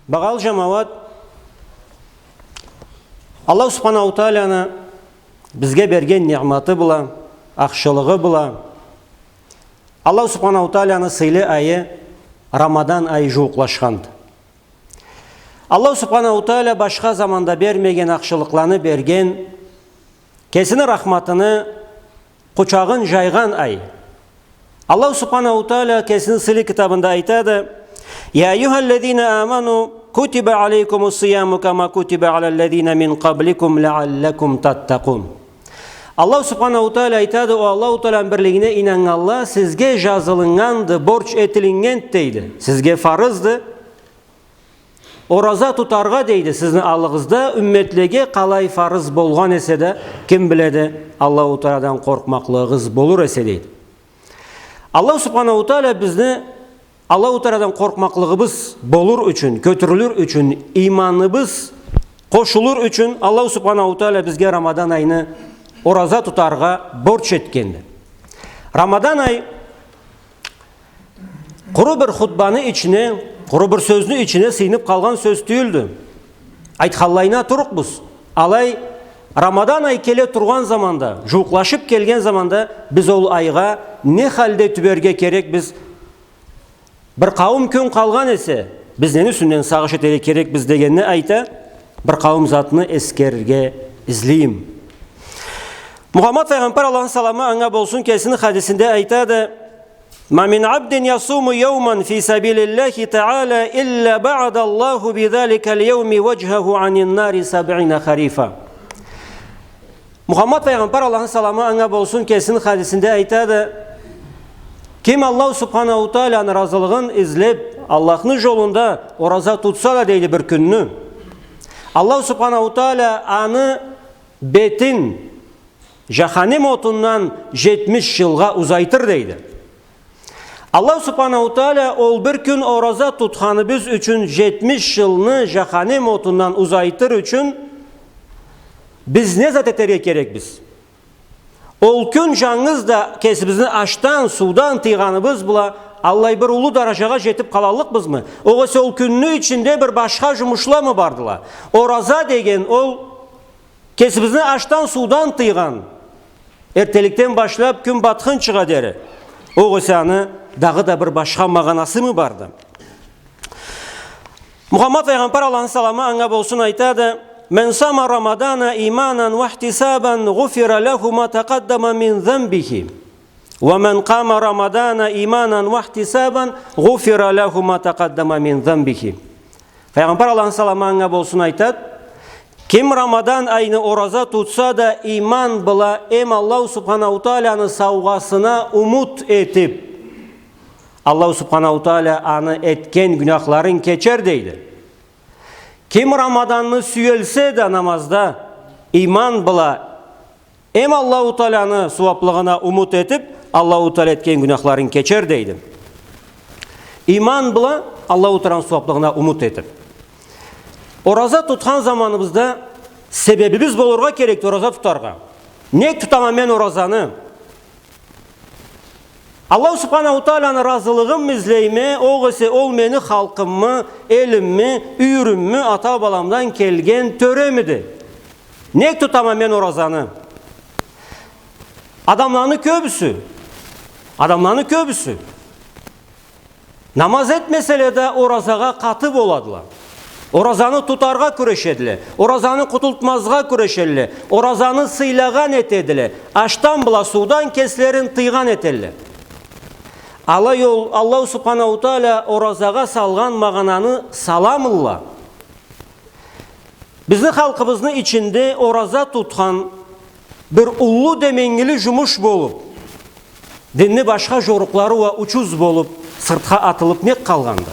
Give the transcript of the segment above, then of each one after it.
Бағал жамауат, Аллах Субханаху Тааляны бізге берген неғматы бұла, ақшылығы бұла. Аллах Субханаху Тааляны сыйлы айы Рамадан айы жуықлашқанды. Аллах Субханаху Тааля башқа заманда бермеген ақшылықланы берген, кесіні рахматыны құчағын жайған ай. Аллах Субханаху Тааля кесіні сыйлы кітабында айтады: «Я айюхаллазина аману кутиба алейкумус сияму кама кутиба алаллазина мин қабликум лааллакум таттақун». Аллах Субханаху Тааля айтады: «О Аллаху Тааляның бірлігіне инанғанла, сізге жазылынғанды, борч етілінген дейді. Сізге фарызды, ораза тұтарға дейді. Сіздің алығызда үмметліге қалай фарыз болған есе де, кім біледі, Аллаху Таалядан қорқмақлығыз болыр есе дейді». Аллах Субханаху Тааля бізді Аллаху Таалядан қорқмақлығыбыз болыр үшін, көтірілір үшін, иманыбыз қошылыр үшін Аллах Субханаху Тааля бізге Рамадан айны ораза тұтарға борч еткенді. Рамадан ай құры бір хутбаны ішіне, құры бір сөзіні ішіне сыйынып қалған сөз түйілді. Айтқалайына тұрық біз. Алай Рамадан ай келе тұрған заманда, жуықлашып келген заманда біз ол айға не халде түберге керек? Біз бір қауым күн қалған есе, біз нені сүннен сағыш етері керек біз дегенні айта, бір қауым затыны ескерге ізлейім. Мұхаммад пайғамбар Аллахың саламы аңа болсын кесіні хадисінде айтады: «Ма мин абдин ясуму яуман фи сабилиллахи та'ала илля ба'адаллаху бидаликал яуми ваджхаху анин нари саб'ина харифа». Мұхаммад пайғамбар Аллахың саламы аңа болсын кесіні хадисінде айтады: кім Аллах Субханаху Тааляның разылығын ізлеп, Аллахның жолында ораза тұтса да дейді бір күнні, Аллах Субханаху Тааля аны бетін жаханем отыннан 70 жылға ұзайтыр дейді. Аллах Субханаху Тааля ол бір күн ораза тұтқаны біз үшін 70 жылны жаханем отыннан ұзайтыр үшін біз не зат етерге керек біз? Ол күн жаңыз да кесібізді аштан, судан тыйғаныбыз бұла, Аллай бір ұлы даражаға жетіп қалалық біз мі? Оғысы ол күнні ішінде бір башқа жұмышла мы бардыла? Ораза деген ол кесібізді аштан, судан тыйған. Ертеліктен башлап күн батқын шыға дәрі. Оғысы аны дағы да бір башқа мағанасы мы барды? Мұхаммад пайғамбар Аллахың саламы аңа болсын айтады: «Мен сама Рамадана иманан вахтисабан гуфира лаху ма тақаддама мин замбихи. Ва мен қама Рамадана иманан вахтисабан гуфира лаху ма тақаддама мин замбихи». Пайғамбар Аллахың саламы аңа болсын айтады: кім Рамадан айны ораза тұтса да иман бұла, Аллах Субханаху Тааляны сауғасына умут етіп, Аллах Субханаху Тааля аны еткен günahların кечер дейді. Кім Рамаданны сүйелсе де намазда иман бұла, Аллаху Тааляны суаплығына умут етіп, Аллаху Тааля еткен günahların кечер дейді. Иман бұла, Аллаху Тааляны суаплығына умут етіп. Ораза тұтқан заманымызда себебіміз болырға керек ораза тұтарға. Не тұтамын мен оразаны? Аллах Субханаху Тааляны разылығым ізлейме, оғысы ол мені халқыммы, еліммі, үйіріммі, ата баламдан келген төреміді? Не тұтамын мен оразаны? Адамланы көбісі. Намаз етмеселе де оразаға қатып оладыла. Оразаны тұтарға күрешеділі, оразаны құтылтмазға күрешелі, оразаны сыйлаған етеділі, аштан бұла судан кеслерін тыйған етелі. Алай ол Аллах Субханаху Тааля оразаға салған мағананы саламылла. Біздің халқымыздың ішінде ораза тұтқан бір ұлы деменгілі жұмыш болып, дінні башқа жорықлары ва учуз болып, сыртқа атылып мек қалғанды.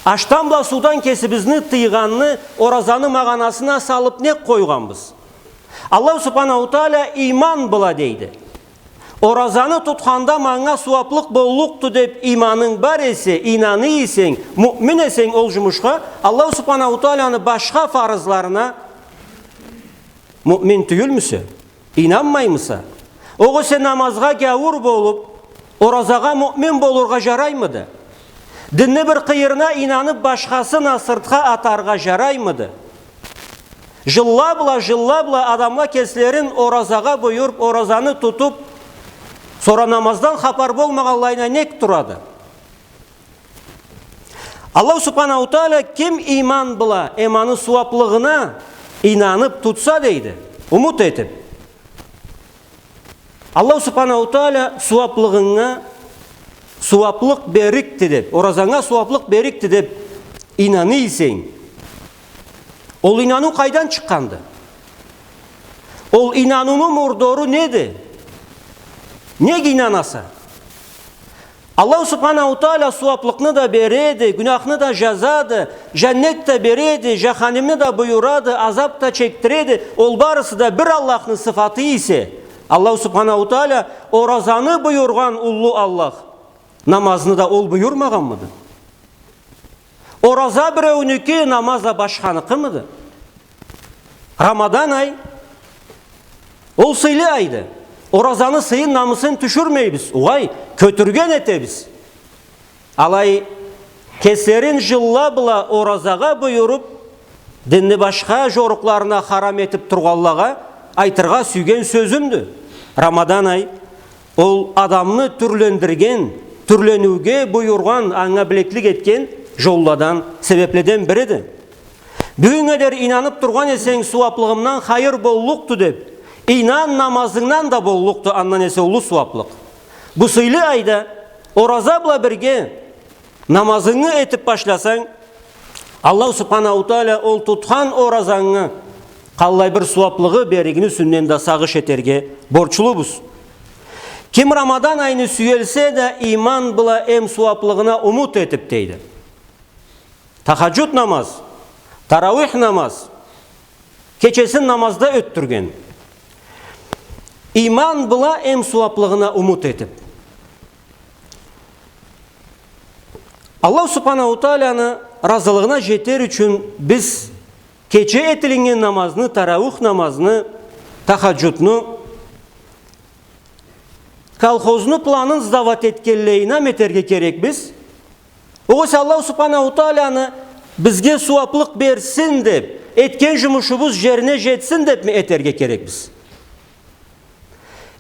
Аштан бұла судан кесібізні тыйғанны оразаны мағанасына салып не қойғанбыз. Аллах Субханаху Тааля иман бұла дейді. Оразаны тұтқанда маңа суаплық болуқты деп иманың бар есе, инаны есен, мүмін есен ол жұмышқа, Аллах Субханаху Тааляны башқа фарызларына мүмін түйілмісі, инанмаймысы? Оғысы намазға гәуір болып, оразаға мүмін болырға жараймыды? Dinni bir kıyırına inanıp başkasına sırtqa atarga jaraymadı. Jıllabla adamla keslerin orazaga buyurup orazanı tutup sonra namazdan xapar bolmağanlayına nek turadı. Allah subhanahu teala kim iman bila emanı suaplığına inanıp tutsa deydi. Umut etip. Allah subhanahu teala suaplığına suaplık berikti dep, orazana suaplık berikti dep inanıysen. Ol inanu kaydan çıkandı? Ol inanunun murdoru neydi? Ne inanasa? Allah subhanahu teala suaplıkını da beredi, günahını da jazadı, cennet de beredi, cehennemini de buyuradı, azap da çektiredi. Ol barısı da bir Allah'ın sıfatı ise, Allah subhanahu teala orazanı buyurgan ullu Allah, namazını da ol buyurmagan mıdır? Oraza birevniki namaza başkanıkı mıdır? Ramazan ay, ol sıylı aydı. Orazanı sıyın namısını düşürmeyibiz. Uğay, kötürgen etebiz. Alay, keserin jıllabla orazaga buyurup, dinni başka joruklarına haram etip turgallaga, aytırga sügen sözümdü. Ramazan ay, ol adamını türlendirgen, türlenüge buyurgan, anga bileklik etken, jolladan, sebepleden biridir. Bugün eder inanıp turgan esen suaplığımdan hayır bolluktu dep, İnan namazından da bolluktu andan ese ulu suaplık. Bu sıylı ayda orazabla birge namazını etip başlasan, Allah subhanahu teala ol tutkan orazanı kallay bir suaplığı berigini sünnen de sağış eterge borçlubuz. Kim Ramazan ayını süyelse de iman bila em suaplığına umut etip deydi. Tahajjud namaz, taravih namaz, keçesin namazda öttürgen. İman bila em suaplığına umut etip. Allah subhanahu teala'nın razılığına jeter üçün biz keçe etilingen namazını, taravih namazını, tahajjudnu, kalhozunu planın zdavat etkelliğine meterge gerek biz. Oğuz Allah subhanahu teala'nın bizge suaplık bersin dep, etken jumuşubuz jerine jetsin dep mi eterge gerek biz.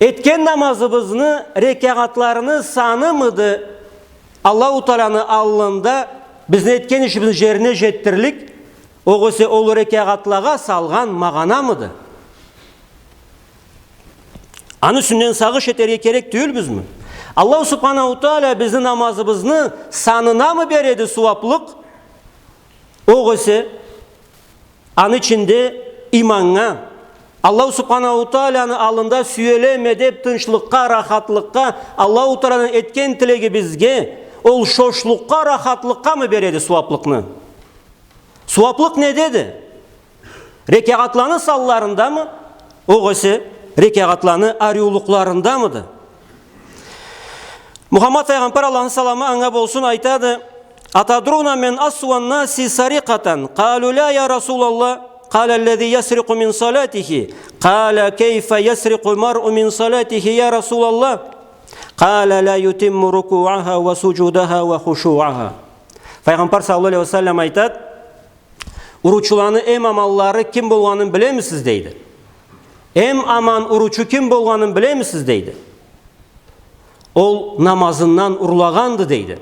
Etken namazımızını, rekatlarını sanı mıdı? Allah-u Teala'nın alnında bizim etken işimiz yerine jettirlik, oğusu ol rekatlağa salgan mağana mıdı? Anı sünnen sağış eterge gerek değil biz mi? Allah subhanahu teala bizim namazımızını sanına mı beredi suaplık? Oğusu anı içinde imanına, Allah subhanahu teala'nın alında süyelemedep tınçlıkka, rahatlıkka, Allah-u Teala'nın etken tilegi bizge, ol şoşlukka, rahatlıkka mı beredi suaplıkını? Suaplık ne dedi? Rekatlarını sallarında mı? Oğusu rekatlarını ariyuluklarında mıdır? Muhammed Peygamber Allah'ın salamı anga bolsun aytadı. Atadruna men asvan nasi sarikatan. Kalu la ya Resulallah. قال الذي يسرق من صلاته قال كيف يسرق المرء من صلاته يا رسول الله قال لا يتم ركوعها وسجودها وخشوعها. Peygamber sallallahu aleyhi ve sellem aytad, uruçulanı em amalları kim bolganын bilemisiz deydi. Em aman uruçu kim bolganын bilemisiz deydi. Ol namazından urlagandı deydi.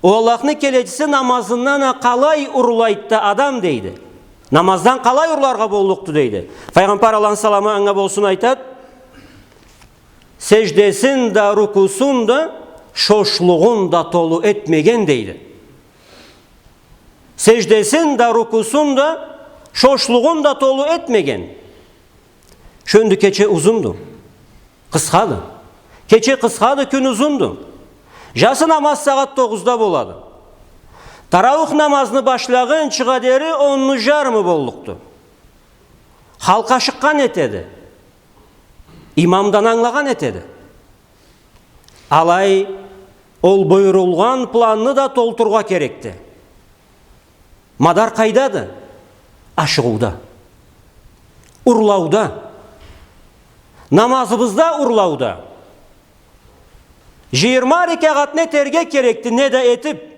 O Allah'ın kelecisi namazından kalay urlaydı adam deydi. Namazdan kalay urlarga bolluktu deydi. Peygamber Allah'ın salamı anga bolsun aytad, secdesin da rukusun da şoşluğun da tolu etmegen deydi. Secdesin da rukusun da şoşluğun da tolu etmegen. Şöndü keçe uzundu. Kıskadı. Keçe kıskadı, gün uzundu. Jası namaz saat 9'da boladı. Taravih namazını başlagın çıgaderi 10:30 bolluktu. Halka şıkkan etedi. İmamdan anlagan etedi. Alay ol buyurulgan planını da tolturga kerekti. Madar kaydadı? Aşığıda. Urlauda. Namazımızda urlauda. 20 rekat ne terge kerekti ne de etip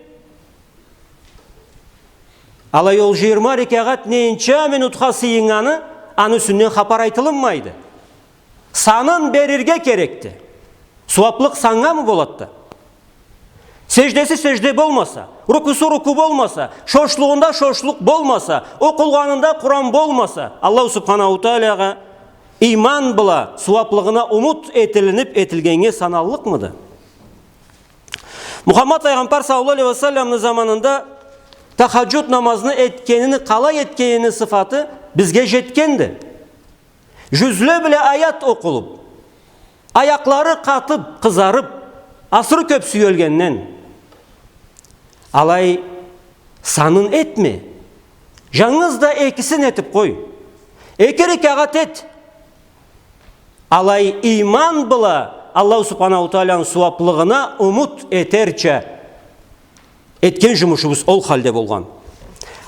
Алай ол 20 рекағат нейінче минутқа сыйыңаны, аны сүннен хапар айтылынмайды. Санын берерге керекті. Суаплық санға мы болады? Сеждесі сежде болмаса, рукусу руку болмаса, шошлығында шошлық болмаса, оқылғанында Құран болмаса, Аллах субханаху тааляға иман бұла, суаплығына умут етілініп етілгенге саналылық мыды? Мұхаммад пайғамбар саллаллаху алейхи ва саллямның заманында тахаджуд намазını etkенini, қалай еткенini sıfatı bizge жеткенді. Жүзлі біле аят оқылып, аяқлары қатып, қызарып, асыры көп сүйелгеннен. Алай санын етме, жаңыз да екісін етіп қой. Екі рекағат ет. Алай иман бұла, Аллах субханаху тааляның суаплығына умут етерче еткен жұмышыбыз ол халде болған.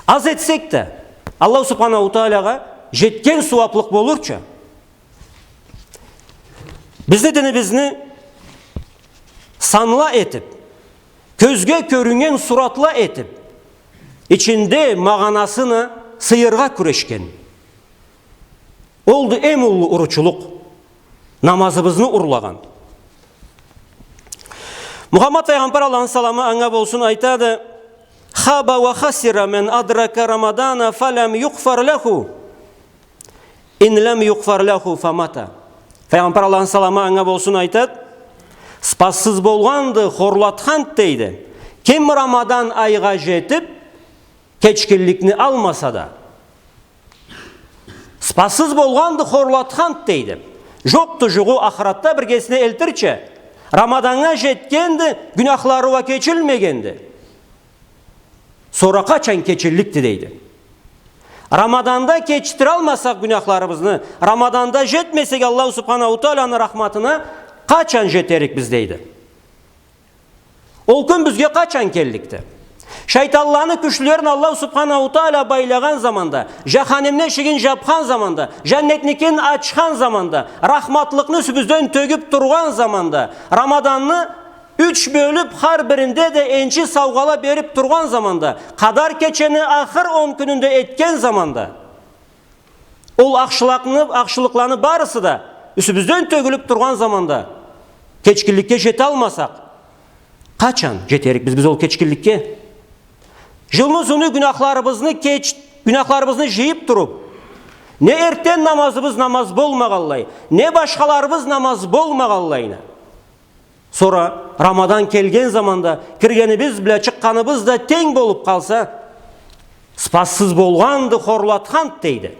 Аз етсек те, Аллах субханаху тааляға жеткен суаплық болурча, бізді дінімізді санла етіп, көзге көрінген суратла етіп, içinde мағанасыны сыйырға күрешкен. Олды эм улы уручулук, намазыбызны урлаған. Мұхаммад пайғамбар Аллахның саламы аңа болсын айтады: "Хаба ва хасира мен адрака Рамадана фалам юғфар лаху, ин лам юғфар лаху фамата." Пайғамбар Аллахның саламы аңа болсын айтады: "Спассыз болғанды хорлатқан дейді. Кем Рамадан айға жетіп, кечкілікні алмаса да, спассыз болғанды хорлатқан дейді. Жоқты жұғы ақыратта біргесіне елтірче, Рамаданға жеткенді, günahlarıva keçilmегенді. Sonra kaçan keçillikti deydi. Ramadanda keçtir almasak günahlarımızını, Ramadanda jetmesek Allah subhanahu taala'nın rahmatına kaçan jeterik biz deydi. Ol gün bizge kaçan kellikti. Şeytanlarını güçlülerin Allah subhanahu taala baylаған zamanda, jahannemne şigin japқан zamanda, jannetnikin açқан zamanda, rahmatlıkını sübüzden tögüp turgan zamanda, Ramadanını 3 bölüp har birinde de ençi savgala berip turgan zamanda, kadar keçeni ahır 10 gününde etken zamanda, ol akşılıklarını barısı da üsübüzden tögülüp turgan zamanda, keçkillikке jete almasak, kaçan jeterik biz ol keçkillikке? Жылны sonu günahlarımızını jiyip durup, ne erten namazımız namaz bolmağallay, ne başkalarımız namaz bolmağallayına. Sonra Ramadan kelgen zamanda kirgenimiz bile çıkkanımız da teң bolup kalsa, spassız bolğandı horlatkan deydi.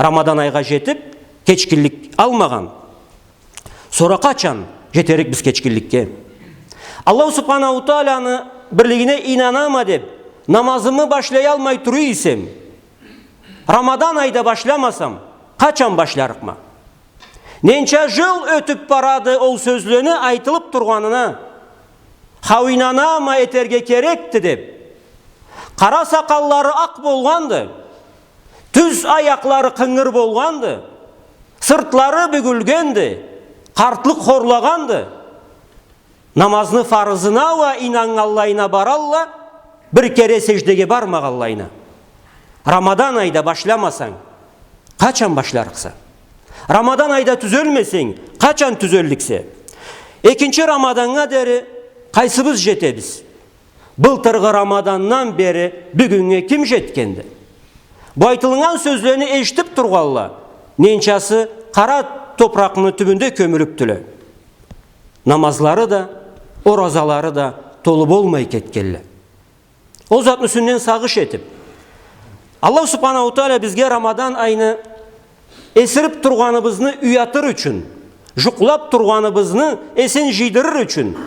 Ramadan ayga jetip, keçkillik almagan. Sonra kaçan jeterik biz keçkillikке? Allah subhanahu taala'nı birliğine inanama deb, namazımı başlayalmay turu isem, Ramadan ayda başlamasam, kaçan başlarıq mı? Nençe jıl ötüp baradı ol sözlüğünü aytılıp turganına, havinanama eterge kerekti deb, kara sakalları ak bolgandı, tüz ayakları kıngır bolgandı, sırtları bügülgendi, kartlık horlagandı, namazını farzına ve inanallayına baralla, bir kere secdege barmağallayına. Ramadan ayda başlamasan, kaçan başlarıqsa? Ramadan ayda tüzölmesen, kaçan tüzöllikse? Ekinci Ramadan'a deri, kaysыбыз жетебіз? Былтырғы Ramadandan beri bugünge kim jetkendi? Bu aytılgan sözlerini eşitip turgalla, nençası kara toprağının tübünde kömürüptülü. Namazları da, orazaları da tolu bolmay ketkelli. O zatın üstünden sağış etip, Allah subhanahu taala bizge Ramadan ayını esirip turganыбызны uyatır üçün, juqlap turganыбызны esen jidırır üçün,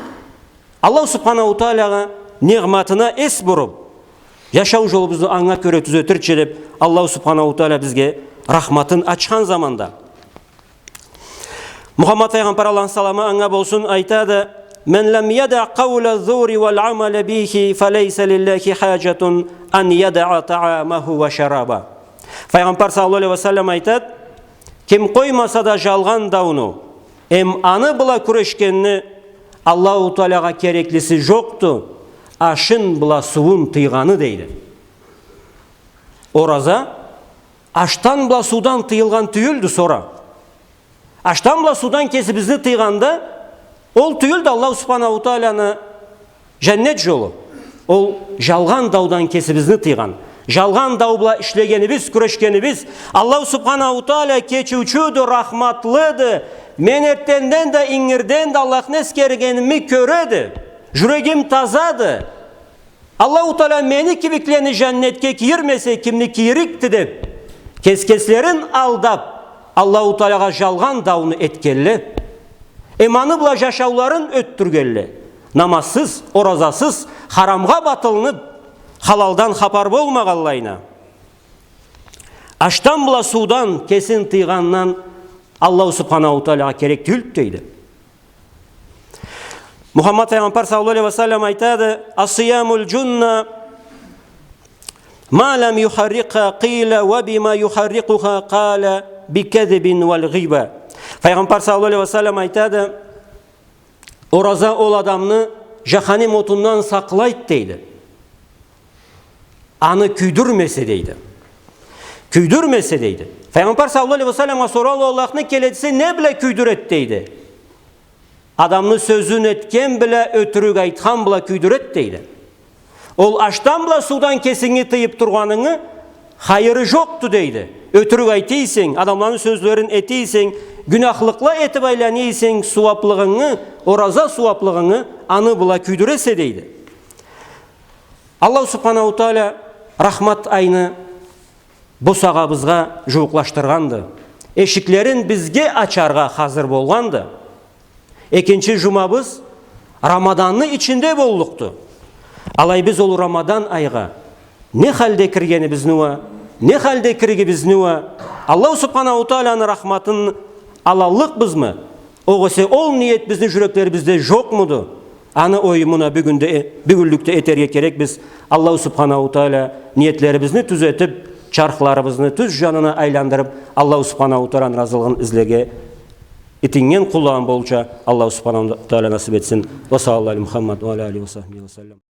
Allah subhanahu taalaga niğmatına es burup, yaşau jolubuzdu аңа көрө түзөтүрчү деп, Allah subhanahu taala bizge rahmatın açkan zamanda. Muhammed Peygamber Allah'ın salamı аңа bolsun aytadı: "Men lem yada qawla zuri wal amala bihi faleysa lillahi hacatun an yada'a ta'amahu ve şaraba." Peygamber sallallahu aleyhi ve sellem aytadı: "Kim koymasa da жалған дауну, аны бұла күрешкенini Allahu Teala'ga kereklisi жокtu, aşın бұла суын тыйғаны" deydi. Ораза аштан бла судан тыйылган түйүлдү сора. Аштан бла судан кесибизди тыйганда, ол түйүлдү Аллах Субханаху Тааляны жәннет жолу. Ол жалган даудан кесибизди тыйган. Жалган дау бла иштегенибиз, күрөшкенибиз. Аллах Субханаху Тааля кечүүчүдү, рахматлыды. Мен эртенден да иңирден да Аллахны эскергенимди көрөдү. Жүрегим тазады. Аллаху Тааля мени кибиклени жәннетке кийирмесе, кимни кийирикти деп, кескеслерин алдап, Аллаху Тааляга жалган дауны эткелле. Эманы бла жашауларын өттүргелле. Намазсыз, оразасыз, харамга батылынып, халалдан хапар болмаганлайына. Аштан бла судан кесин тыйганнан Аллах Субханаху Тааляга керектүүлүк дейди. Мухаммад пайгамбар саллаллаху алейхи ва саллям айтады: "Ас-сиямул джунна ма лам юхарриқа қила ва бима юхарриқуха қала бикадибин вал гиба." Пайгамбар саллаллаху алейхи ва саллям айтады: ораза ол адамны жаханим отунан саклайт дейди. Аны күйдүрмесе дейди. Күйдүрмесе дейди. Пайгамбар саллаллаху алейхи ва саллямга суралуу, Аллахны келетсе не биле күйдүрөт дейди. Адамны сөзүн эткен биле, өтүрүк айткан биле күйдүрөт дейди. Ол аштан бла судан кесиңи тыйып турганыңы хайыры жокту дейди. Өтүрүк айтыйсың, адамлардын сөзлөрүн этийсиң, günahlıkla etip aylanıysen suvaplığını, oraza suvaplığını anı bula küydürese deydi. Allah Subhanahu Teala rahmat ayını bu sağabızga жуукlaştırgandı. Eşiklerin bizge açarga hazır bolgandı. Ekinci cumabız Ramadanны içinde bolduktu. Alay biz ol Ramadan ayga ne halde kirgeni bizni ne halde kirgi bizni Allah Subhanahu Teala'nın rahmatını alallık biz mi? Oğuse ol niyet bizning yüreklerimizde yok mudu? Anı oyumuna bir günlükte eterge gerek biz Allah Subhanahu Teala niyetlerimizni düzeltip çarklarımızı tüz janına aylandırıp Allah Subhanahu Teala'nın razılığını izlege itingen kulağın bolca Allah Subhanahu Teala nasip etsin. Ve sallallahu aleyhi Muhammed ve aleyhi ve sellem.